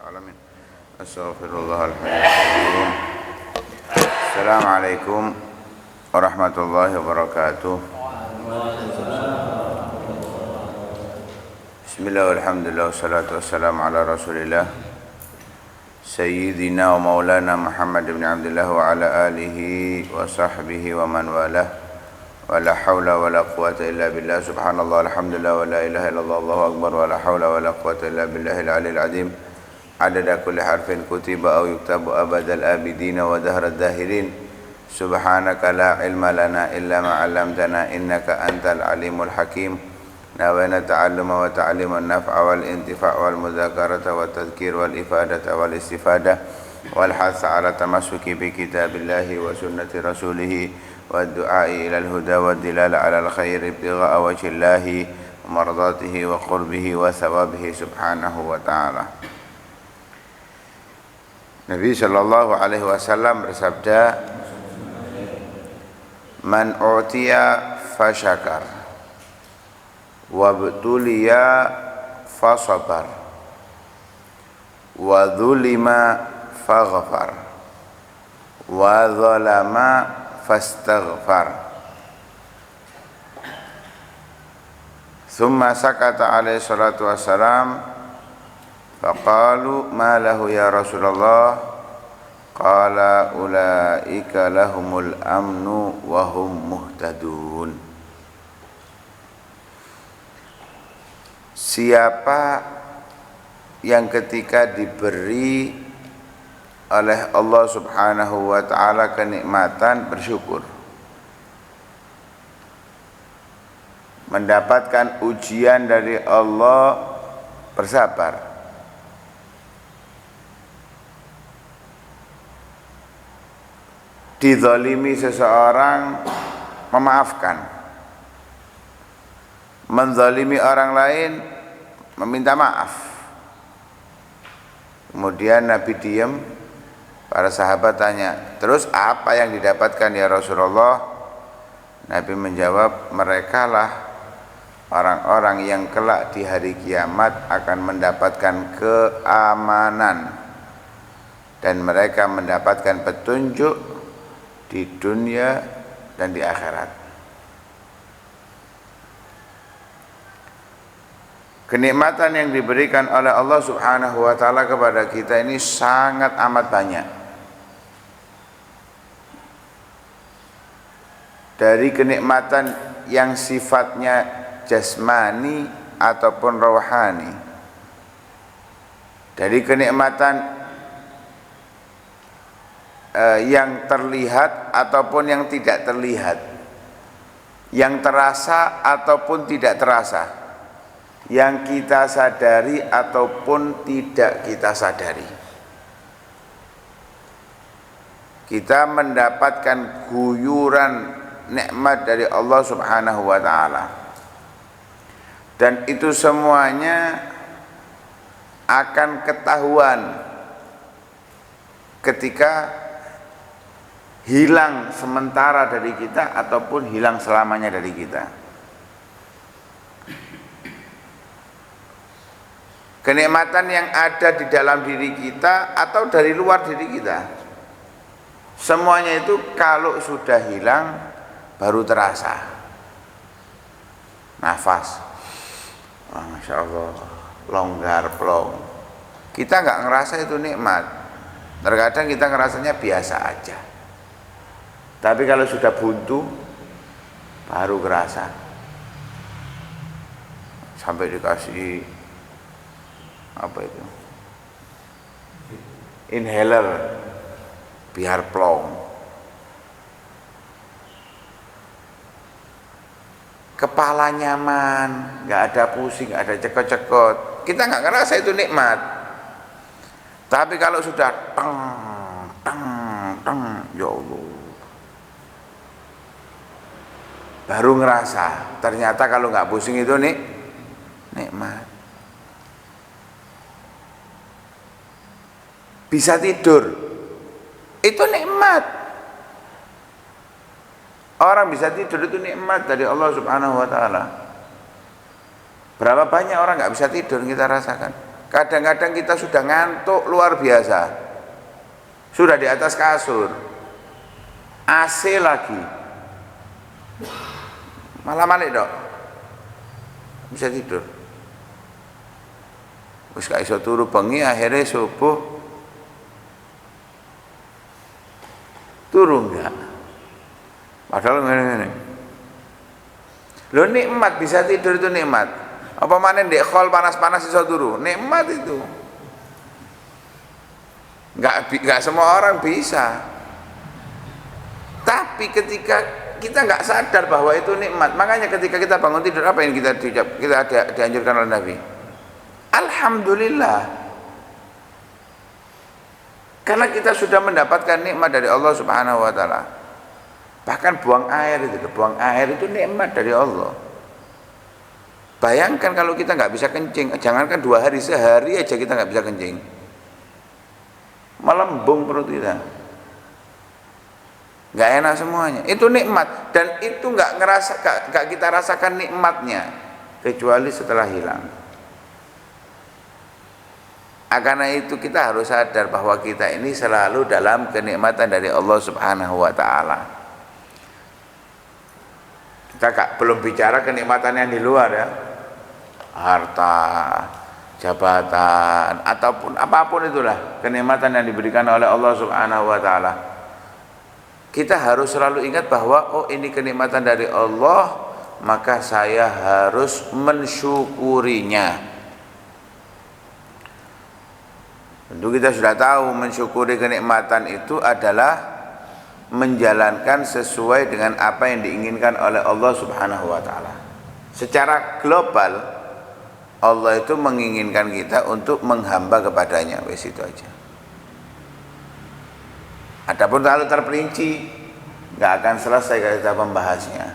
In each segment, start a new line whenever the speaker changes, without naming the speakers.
alamin. Astaghfirullahaladzim. Assalamualaikum warahmatullahi wabarakatuh. Bismillah, alhamdulillah, wassalatu wassalamu ala rasulillah Sayyidina wa maulana Muhammad ibn Abdullah wa ala alihi wa sahbihi wa man walah. Wa la hawla wa la quwata illa billah. Subhanallah, alhamdulillah, wa la ilaha illallah, Allahu akbar. Wa la hawla wa la quwata illa billahil aliyil azim. Adada kulli harfin kutiba aw yuktabu abadal abidina wa dahrad dahirin. Subhanaka la ilma lana illa ma 'allamtana innaka antal alimul hakim. Nawaina ta'alluma wa ta'lima an-naf'a wal intifa' wal mudzakarata wa tadhkir wal ifadata wal istifadah wal hatha 'ala tamassuki bi kitabillahi wa sunnati rasulih wa du'ai ila al-huda wa dilala 'ala al-khair ibtigha'a wajhillahi wa mardatihi wa qurbihi wa thawabihi subhanahu wa ta'ala. Nabi sallallahu alaihi wasallam bersabda, "Man utiya fasyakar wabtuliya fasabar wa dhulima faghfar wa zalama fastaghfar." Thumma sakata alaihi salatu wassalam, faqalu ma lahu ya Rasulullah, qala ulaika lahumul amnu wa hum muhtadun. Siapa yang ketika diberi oleh Allah subhanahu wa ta'ala kenikmatan bersyukur, mendapatkan ujian dari Allah bersabar, dizalimi seseorang memaafkan, menzalimi orang lain meminta maaf. Kemudian Nabi diam, para sahabat tanya, terus apa yang didapatkan ya Rasulullah? Nabi menjawab, merekalah orang-orang yang kelak di hari kiamat akan mendapatkan keamanan dan mereka mendapatkan petunjuk di dunia dan di akhirat. Kenikmatan yang diberikan oleh Allah subhanahu wa ta'ala kepada kita ini sangat amat banyak. Dari kenikmatan yang sifatnya jasmani ataupun rohani, dari kenikmatan yang terlihat ataupun yang tidak terlihat, yang terasa ataupun tidak terasa, yang kita sadari ataupun tidak kita sadari. Kita mendapatkan guyuran nikmat dari Allah subhanahu wa ta'ala, dan itu semuanya akan ketahuan ketika hilang sementara dari kita ataupun hilang selamanya dari kita. Kenikmatan yang ada di dalam diri kita atau dari luar diri kita, semuanya itu kalau sudah hilang baru terasa. Nafas, Masya Allah, longgar plong. Kita nggak ngerasa itu nikmat. Terkadang kita ngerasanya biasa aja. Tapi kalau sudah buntu baru kerasa. Sampai dikasih apa itu, inhaler biar plong. Kepala nyaman, nggak ada pusing, nggak ada cekot-cekot. Kita nggak ngerasa itu nikmat. Tapi kalau sudah teng teng teng, ya Allah, baru ngerasa ternyata kalau nggak pusing itu nikmat. Bisa tidur, itu nikmat. Orang bisa tidur itu nikmat dari Allah subhanahu wa ta'ala. Berapa banyak orang nggak bisa tidur kita rasakan. Kadang-kadang kita sudah ngantuk luar biasa, sudah di atas kasur, AC lagi, malah malik dok, bisa tidur. Wis gak iso turu bengi, akhirnya subuh turu enggak. Padahal ngene-ngene. Lho nikmat, bisa tidur itu nikmat. Apa mana ndek khol panas-panas iso turu? Nikmat itu. Enggak semua orang bisa. Tapi ketika kita enggak sadar bahwa itu nikmat, makanya ketika kita bangun tidur apa yang kita dianjurkan oleh Nabi? Alhamdulillah, karena kita sudah mendapatkan nikmat dari Allah Subhanahu wa Ta'ala. Bahkan buang air itu nikmat dari Allah. Bayangkan kalau kita nggak bisa kencing, jangankan 2 hari, sehari aja kita nggak bisa kencing, melembung perut kita, nggak enak semuanya. Itu nikmat, dan itu nggak kita rasakan nikmatnya kecuali setelah hilang. Karena itu kita harus sadar bahwa kita ini selalu dalam kenikmatan dari Allah Subhanahu wa Ta'ala. Kita belum bicara kenikmatan yang di luar ya, harta, jabatan, ataupun apapun itulah kenikmatan yang diberikan oleh Allah Subhanahu wa Ta'ala. Kita harus selalu ingat bahwa oh ini kenikmatan dari Allah, maka saya harus mensyukurinya. Tentu kita sudah tahu mensyukuri kenikmatan itu adalah menjalankan sesuai dengan apa yang diinginkan oleh Allah Subhanahu wa Ta'ala. Secara global Allah itu menginginkan kita untuk menghamba kepadanya, wes itu aja. Adapun terlalu terperinci nggak akan selesai kalau kita membahasnya.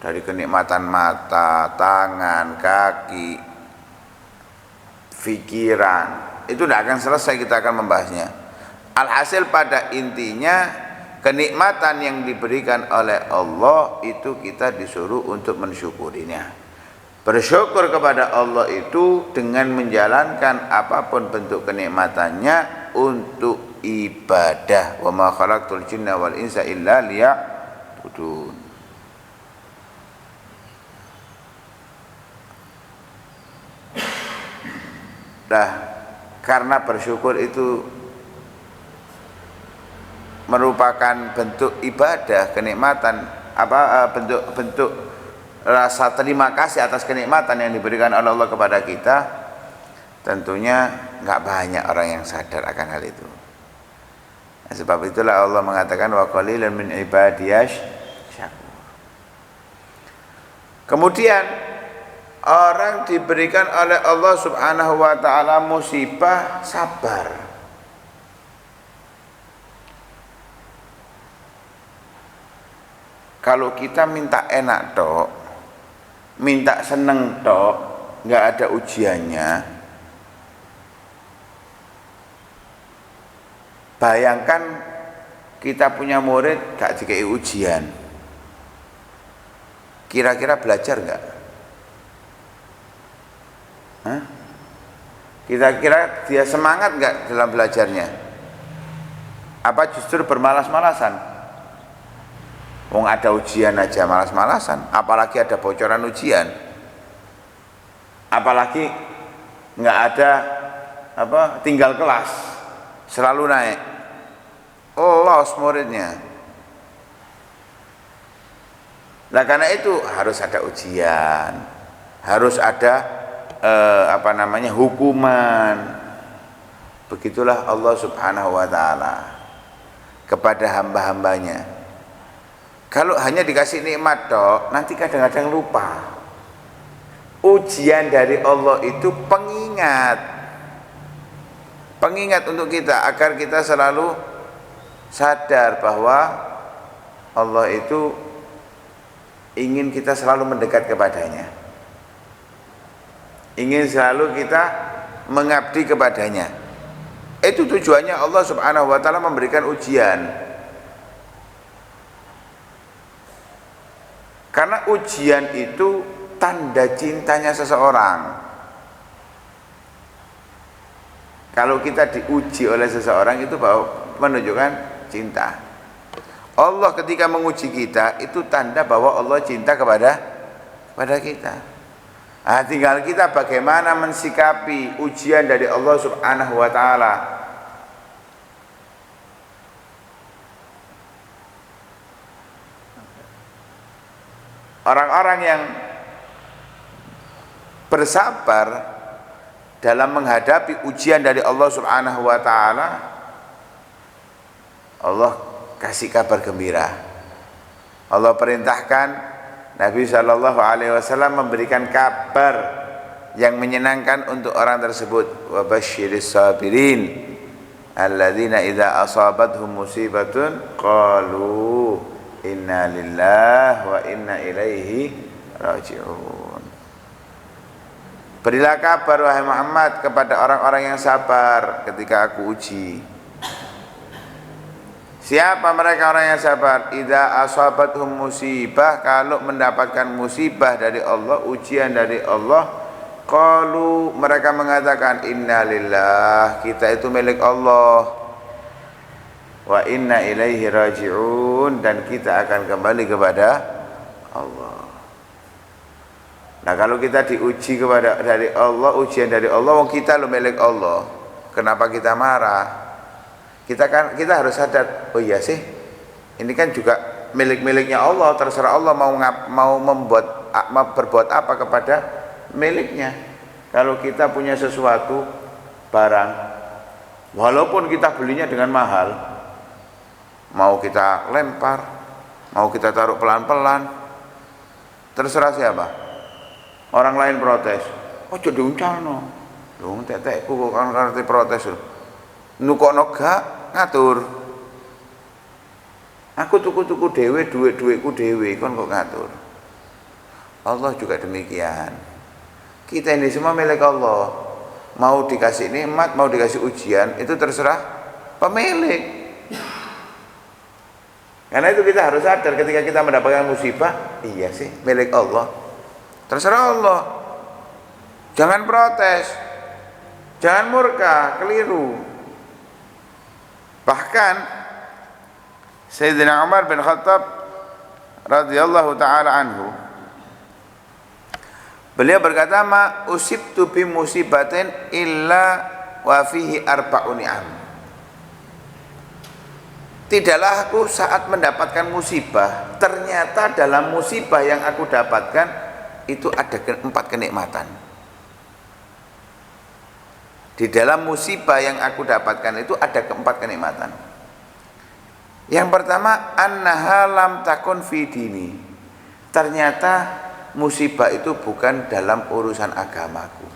Dari kenikmatan mata, tangan, kaki, pikiran, itu tidak akan selesai, kita akan membahasnya. Alhasil pada intinya kenikmatan yang diberikan oleh Allah itu kita disuruh untuk mensyukurinya. Bersyukur kepada Allah itu dengan menjalankan apapun bentuk kenikmatannya untuk ibadah. Wa ma khalaqtul jinna wal insa illa liya'budun. Karena bersyukur itu merupakan bentuk ibadah, kenikmatan, bentuk rasa terima kasih atas kenikmatan yang diberikan oleh Allah kepada kita. Tentunya nggak banyak orang yang sadar akan hal itu. Nah, sebab itulah Allah mengatakan wa qalilan min ibadiyash syakur. Kemudian orang diberikan oleh Allah Subhanahu wa Ta'ala musibah, sabar. Kalau kita minta enak tok, minta seneng tok, nggak ada ujiannya, bayangkan kita punya murid gak dikei ujian, kira-kira belajar nggak? Kira-kira dia semangat nggak dalam belajarnya? Apa justru bermalas-malasan? Wong ada ujian aja malas-malasan, apalagi ada bocoran ujian, apalagi nggak ada tinggal kelas, selalu naik, los muridnya. Nah karena itu harus ada ujian, harus ada hukuman. Begitulah Allah Subhanahu wa Ta'ala kepada hamba-hambanya. Kalau hanya dikasih nikmat tok, nanti kadang-kadang lupa. Ujian dari Allah itu pengingat untuk kita, agar kita selalu sadar bahwa Allah itu ingin kita selalu mendekat kepadanya, ingin selalu kita mengabdi kepadanya. Itu tujuannya Allah Subhanahu wa Ta'ala memberikan ujian. Karena ujian itu tanda cintanya seseorang. Kalau kita diuji oleh seseorang itu bahwa menunjukkan cinta. Allah ketika menguji kita itu tanda bahwa Allah cinta kepada kita. Nah, tinggal kita bagaimana mensikapi ujian dari Allah Subhanahu wa taala. Orang-orang yang bersabar dalam menghadapi ujian dari Allah Subhanahu wa taala, Allah kasih kabar gembira. Allah perintahkan Nabi sallallahu alaihi wasallam memberikan kabar yang menyenangkan untuk orang tersebut. Wa basyiris sabirin alladzina idza asabathum musibatun qalu inna lillahi wa inna ilaihi raji'un. Berilah kabar wahai Muhammad kepada orang-orang yang sabar ketika aku uji. Siapa mereka orang yang sabar? Idza asabathum musibah, kalau mendapatkan musibah dari Allah, ujian dari Allah, qalu, mereka mengatakan inna lillah, kita itu milik Allah, wa inna ilaihi raji'un, dan kita akan kembali kepada Allah. Nah, kalau kita diuji dari Allah, ujian dari Allah, kita lo milik Allah, kenapa kita marah? Kita harus sadar, oh iya sih, ini kan juga milik-miliknya Allah, terserah Allah mau berbuat apa kepada miliknya. Kalau kita punya sesuatu barang, walaupun kita belinya dengan mahal, mau kita lempar, mau kita taruh pelan-pelan, terserah siapa. Orang lain protes, oh jadi uncalno, dong tetekku kok kan ngerti protes loh. Nukokno gak ngatur. Aku tuku-tuku dhewe, duit-duitku dhewe, kon kok ngatur. Allah juga demikian. Kita ini semua milik Allah. Mau dikasih nikmat, mau dikasih ujian, itu terserah pemilik. Karena itu kita harus sadar ketika kita mendapatkan musibah, iya sih milik Allah. Terserah Allah. Jangan protes. Jangan murka, keliru. Bahkan Sayyidina Umar bin Khattab radhiyallahu taala anhu, beliau berkata, ma usibtu bi musibatin illa wa fihi arba'u ni'am. Tidaklah aku saat mendapatkan musibah, ternyata dalam musibah yang aku dapatkan itu ada 4 kenikmatan. Di dalam musibah yang aku dapatkan itu ada 4 kenikmatan. Yang pertama, annaha lam takun fi dini. Ternyata musibah itu bukan dalam urusan agamaku.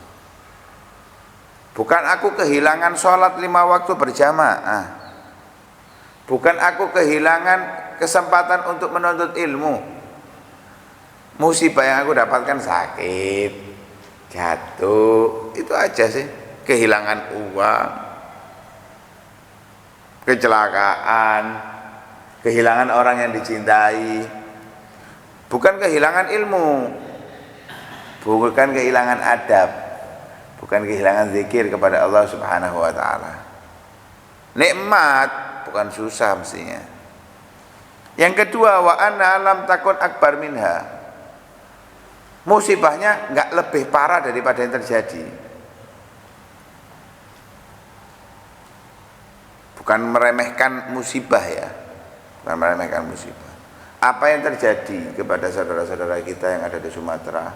Bukan aku kehilangan sholat 5 waktu berjamaah. Bukan aku kehilangan kesempatan untuk menuntut ilmu. Musibah yang aku dapatkan sakit, jatuh, itu aja sih. Kehilangan uang, kecelakaan, kehilangan orang yang dicintai, bukan kehilangan ilmu, bukan kehilangan adab, bukan kehilangan zikir kepada Allah Subhanahu wa taala. Nikmat, bukan susah mestinya. Yang kedua, wa anna lam takun akbar minha. Musibahnya enggak lebih parah daripada yang terjadi. Bukan meremehkan musibah ya, bukan meremehkan musibah. Apa yang terjadi kepada saudara-saudara kita yang ada di Sumatera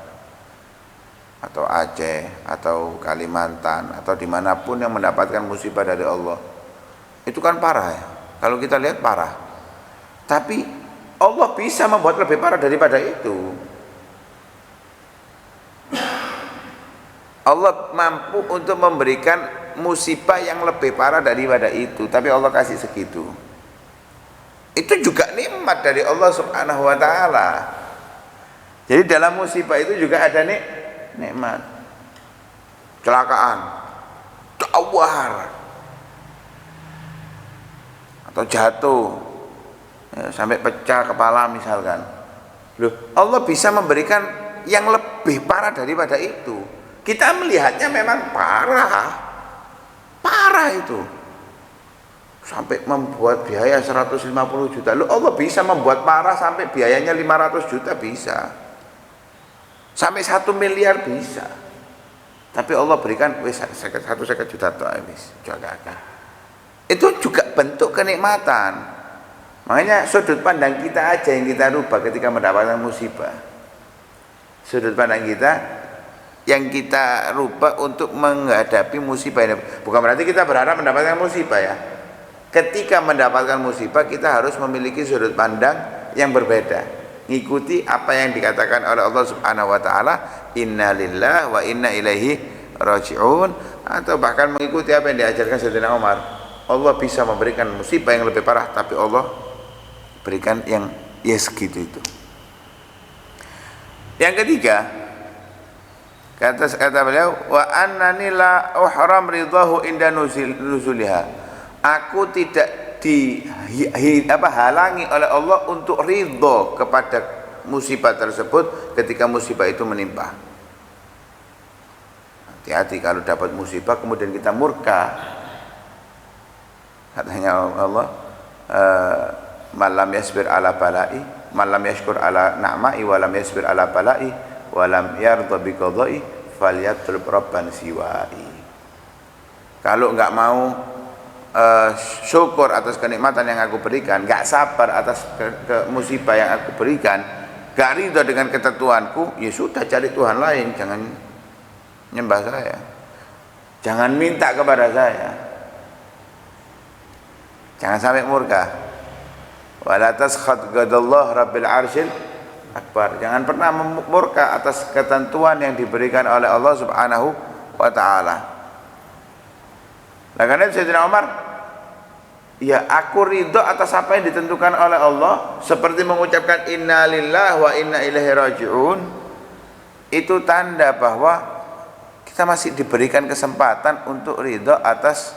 atau Aceh atau Kalimantan atau dimanapun yang mendapatkan musibah dari Allah, itu kan parah ya. Kalau kita lihat parah, tapi Allah bisa membuat lebih parah daripada itu. Allah mampu untuk memberikan musibah yang lebih parah daripada itu, tapi Allah kasih segitu. Itu juga nikmat dari Allah Subhanahu wa taala. Jadi dalam musibah itu juga ada nikmat. Kecelakaan, dawar, atau jatuh ya, sampai pecah kepala misalkan. Loh, Allah bisa memberikan yang lebih parah daripada itu. Kita melihatnya memang parah, Parah itu. Sampai membuat biaya 150 juta. Loh, Allah bisa membuat parah sampai biayanya 500 juta bisa. Sampai 1 miliar bisa. Tapi Allah berikan 1 juta toh habis. Itu juga bentuk kenikmatan. Makanya sudut pandang kita aja yang kita rubah ketika mendapatkan musibah. Sudut pandang kita yang kita rubah untuk menghadapi musibah ini. Bukan berarti kita berharap mendapatkan musibah ya. Ketika mendapatkan musibah kita harus memiliki sudut pandang yang berbeda. Ngikuti apa yang dikatakan oleh Allah Subhanahu wa taala, inna lillahi wa inna ilaihi raji'un, atau bahkan mengikuti apa yang diajarkan Sayyidina Umar. Allah bisa memberikan musibah yang lebih parah, tapi Allah berikan yang ya segitu itu. Yang ketiga, kata beliau, wa annani la uhram ridahu inda nuzuliha. Aku tidak halangi oleh Allah untuk ridho kepada musibah tersebut ketika musibah itu menimpa. Hati-hati kalau dapat musibah kemudian kita murka. Katanya Allah, malam yasbir ala balai, malam yashkur ala na'mai, walam yasbir ala balai, walam yarda bi qadai, falyatlub rabban siwai. Kalau enggak mau syukur atas kenikmatan yang aku berikan, enggak sabar atas musibah yang aku berikan, enggak ridho dengan ketentuanku, ya sudah cari Tuhan lain, jangan nyembah saya, jangan minta kepada saya, jangan sampai murka. Wala taskhat ghadallah rabbil arsyil akbar. Jangan pernah murka atas ketentuan yang diberikan oleh Allah Subhanahu wa taala. Nah, karena Sayyidina Umar, ya aku ridho atas apa yang ditentukan oleh Allah, seperti mengucapkan inna lillahi wa inna ilaihi raji'un. Itu tanda bahwa kita masih diberikan kesempatan untuk ridho atas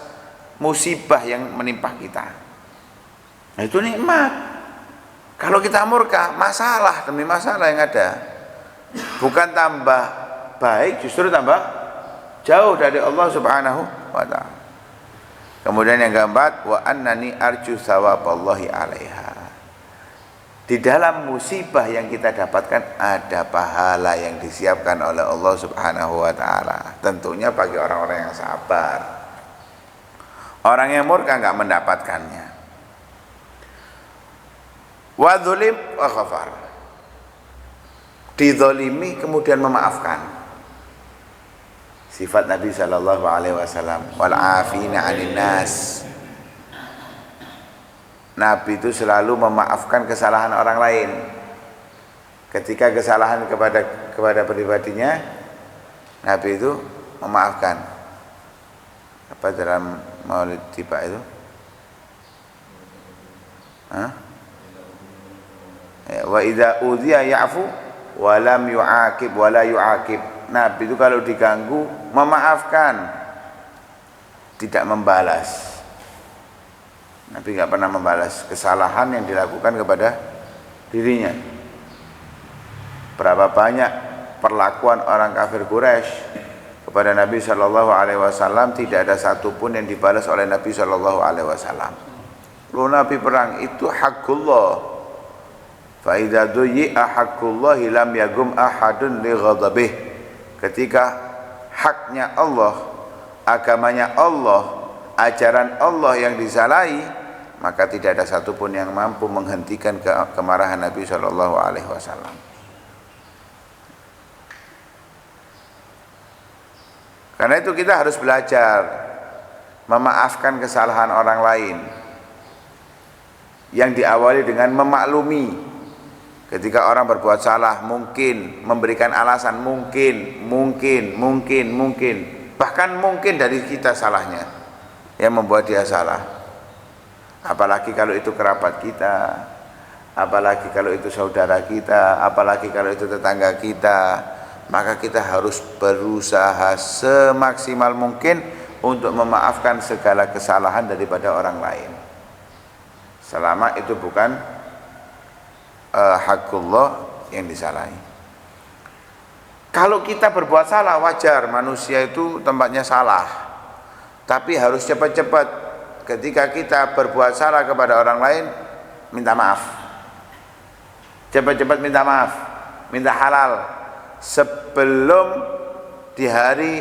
musibah yang menimpa kita. Nah, itu nikmat. Kalau kita murka, masalah demi masalah yang ada, bukan tambah baik, justru tambah jauh dari Allah Subhanahu wa ta'ala. Kemudian yang keempat, wa annani arju thawaballahi 'alaiha. Di dalam musibah yang kita dapatkan ada pahala yang disiapkan oleh Allah Subhanahu wa taala. Tentunya bagi orang-orang yang sabar. Orang yang murka enggak mendapatkannya. Wa dzulim wa ghafar. Dizalimi kemudian memaafkan. Sifat Nabi sallallahu alaihi wasallam, wal afina 'anil nas. Nabi itu selalu memaafkan kesalahan orang lain. Ketika kesalahan kepada pribadinya, Nabi itu memaafkan. Apa dalam Maulid tiba itu? Wa idza udhiya ya'fu wa lam yu'aqib wa la yu'aqib. Nabi itu kalau diganggu memaafkan, tidak membalas. Nabi enggak pernah membalas kesalahan yang dilakukan kepada dirinya. Berapa banyak perlakuan orang kafir Quraisy kepada Nabi Shallallahu Alaihi Wasallam, tidak ada satupun yang dibalas oleh Nabi Shallallahu Alaihi Wasallam. Lalu Nabi perang itu hakullah. Fa idza duyi'a hakullahi lam yagum ahadun li ghadabih. Ketika haknya Allah, agamanya Allah, ajaran Allah yang disalahi, maka tidak ada satupun yang mampu menghentikan kemarahan Nabi Shallallahu Alaihi Wasallam. Karena itu kita harus belajar memaafkan kesalahan orang lain yang diawali dengan memaklumi. Ketika orang berbuat salah, mungkin memberikan alasan, mungkin, bahkan mungkin dari kita salahnya yang membuat dia salah. Apalagi kalau itu kerabat kita, apalagi kalau itu saudara kita, apalagi kalau itu tetangga kita, maka kita harus berusaha semaksimal mungkin untuk memaafkan segala kesalahan daripada orang lain, selama itu bukan hakullah yang disalahi. Kalau kita berbuat salah, wajar, manusia itu tempatnya salah. Tapi harus cepat-cepat ketika kita berbuat salah kepada orang lain, minta maaf. Cepat-cepat minta maaf, minta halal sebelum di hari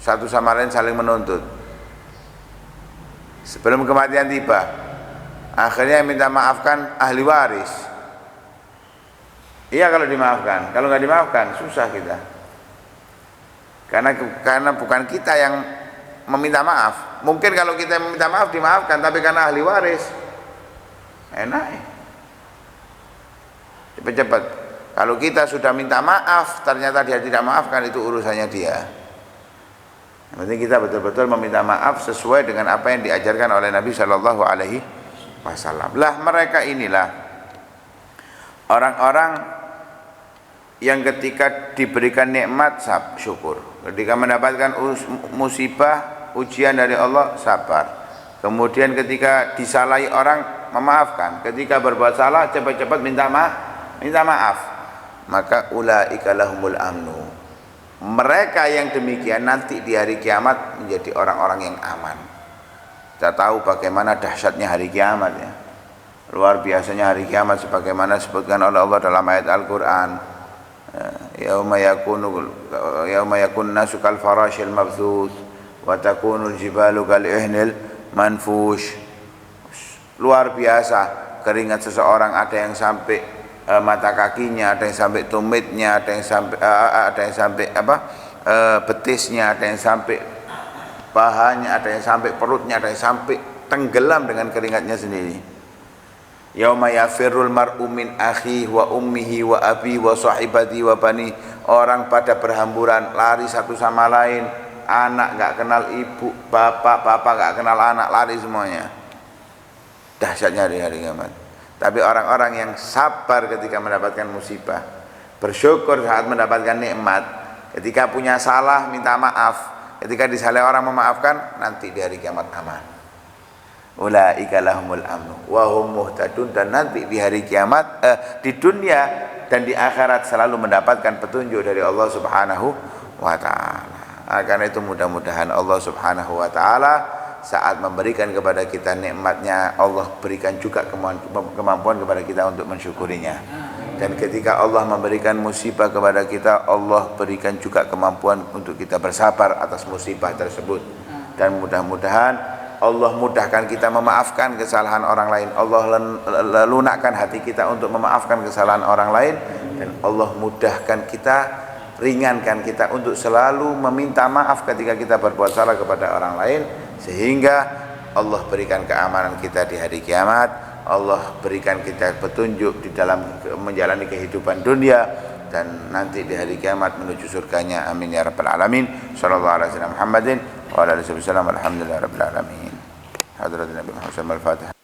satu sama lain saling menuntut. Sebelum kematian tiba, akhirnya minta maafkan ahli waris. Iya kalau dimaafkan, kalau nggak dimaafkan susah kita. Karena bukan kita yang meminta maaf. Mungkin kalau kita yang meminta maaf dimaafkan, tapi karena ahli waris enak. Cepat-cepat. Kalau kita sudah minta maaf, ternyata dia tidak maafkan, itu urusannya dia. Yang penting kita betul-betul meminta maaf sesuai dengan apa yang diajarkan oleh Nabi Shallallahu Alaihi Wasallam. Lah mereka inilah orang-orang yang ketika diberikan nikmat syukur, ketika mendapatkan musibah ujian dari Allah sabar, kemudian ketika disalahi orang memaafkan, ketika berbuat salah cepat-cepat minta maaf. Maka ulaika lahumul amnu. Mereka yang demikian nanti di hari kiamat menjadi orang-orang yang aman. Kita tahu bagaimana dahsyatnya hari kiamat ya. Luar biasanya hari kiamat sebagaimana disebutkan oleh Allah dalam ayat Al-Qur'an. Yauma yakun nasu kal farashil mabthuth wa takunul jibalu kal ihnil manfush. Luar biasa keringat seseorang ada yang sampai mata kakinya, ada yang sampai tumitnya, ada yang sampai betisnya, ada yang sampai pahanya, ada yang sampai perutnya, ada yang sampai tenggelam dengan keringatnya sendiri. Yauma yafirrul mar'u min akhihi wa ummihi wa abihi wa sahibati wa bani. Orang pada berhamburan lari satu sama lain, anak enggak kenal ibu, bapak enggak kenal anak, lari semuanya. Dahsyatnya hari kiamat. Tapi orang-orang yang sabar ketika mendapatkan musibah, bersyukur saat mendapatkan nikmat, ketika punya salah minta maaf, ketika disalahi orang memaafkan, nanti di hari kiamat aman. Ulaika lahumul amnu wa hum muhtadun. Dan nanti di hari kiamat di dunia dan di akhirat selalu mendapatkan petunjuk dari Allah Subhanahu wa taala. Karena itu mudah-mudahan Allah Subhanahu wa taala saat memberikan kepada kita nikmatnya, Allah berikan juga kemampuan kepada kita untuk mensyukurinya. Dan ketika Allah memberikan musibah kepada kita, Allah berikan juga kemampuan untuk kita bersabar atas musibah tersebut. Dan mudah-mudahan Allah mudahkan kita memaafkan kesalahan orang lain. Allah lunakkan hati kita untuk memaafkan kesalahan orang lain. Dan Allah mudahkan kita, ringankan kita untuk selalu meminta maaf ketika kita berbuat salah kepada orang lain. Sehingga Allah berikan keamanan kita di hari kiamat, Allah berikan kita petunjuk di dalam menjalani kehidupan dunia, dan nanti di hari kiamat menuju surganya. Amin ya rabbal alamin. Sallallahu alaihi wasallam Muhammadin wa ala alihi wasallam. Alhamdulillah rabbil alamin. Hadratin Nabi Muhammad al-Fatihah.